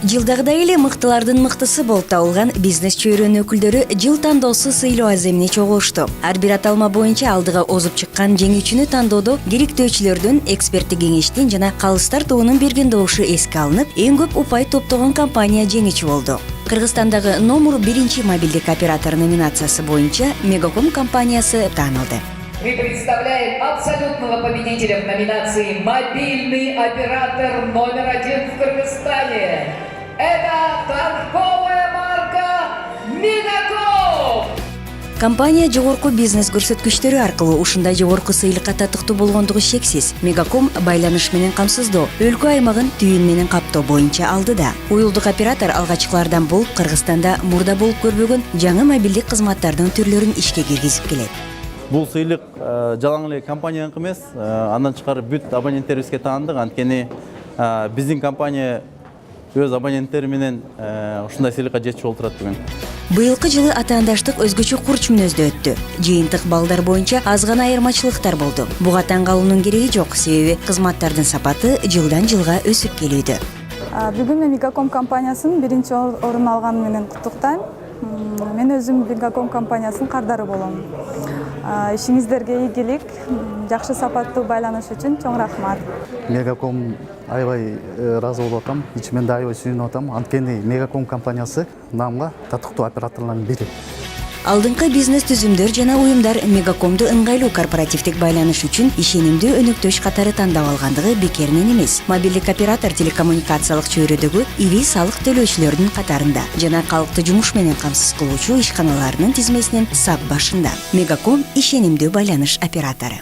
Жылдагыдай эле мыктылардын мыктысы болуп табылган бизнес чөйрөнүн өкүлдөрү жыл тандоосу сыйлоо аземине чогулушту. Ар бир аталма боюнча алдыга озуп чыккан жеңүүчүнү тандоодо керектөөчүлөрдүн, эксперттик кеңештин жана калыстар тобунун берген добушу эске алынып, эң көп упай топтогон компания жеңүүчү болду. Кыргызстандагы номер 1 мобилдик оператор номинациясы боюнча Мегаком компаниясы таанылды. Мы представляем абсолютного победителя в номинации «Мобильный оператор номер 1 в Кыргызстане». Это торговая марка «Мегаком». Компания жогорку бизнес көрсөткүчтөрү аркылуу ушундай жогорку сыйлыкка татыктуу болгондугу шексиз. Мегаком байланыш менен камсыздоо, өлкө аймагын түйүн менен каптоо боюнча алдыда. Уюлдук оператор алгачкылардан болуп Кыргызстанда мурда болуп көрбөгөн жаңы мобилдик кызматтардын түрлөрүн ишке киргизип келет. Бул сыйлык жалаң эле компанияныкы эмес, андан тышкары бүт абоненттерибизге таандык. Анткени биздин компания өз абоненттери менен ушундай сыйлыкка жетишип олтурат бүгүн. Быйылкы жылы атаандаштык өзгөчө курч мүнөздө өттү. Жыйынтык балдар боюнча аз гана айырмачылыктар болду. Буга таң калуунун кереги жок, себеби кызматтардын сапаты жылдан жылга өсүп келүүдө. Бүгүн мен Мегаком компаниясынын 1-орун алганы менен куттуктайм. Мен өзүм Мегаком компаниясынын кардары болом. Ишиңиздерге ийгилик, жакшы сапаттуу байланыш үчүн чоң рахмат. Мегаком аябай ыраазы болуп атам, ичимен да аябай сүйүнүп атам. Анткени Мегаком компаниясы намга татыктуу операторлордун бири. Алдыңкы бизнес түзүмдөр жана уюмдар Мегакомду ыңгайлуу корпоративдик байланыш үчүн ишенимдүү өнөктөш катары тандап алгандыгы бекеринен эмес. Мобилдик оператор телекоммуникациялык чөйрөдөгү ири салык төлөөчүлөрдүн катарында жана калкты жумуш менен камсыз кылуучу ишканаларынын тизмесинин сап башында. Мегаком ишенимдүү байланыш оператору.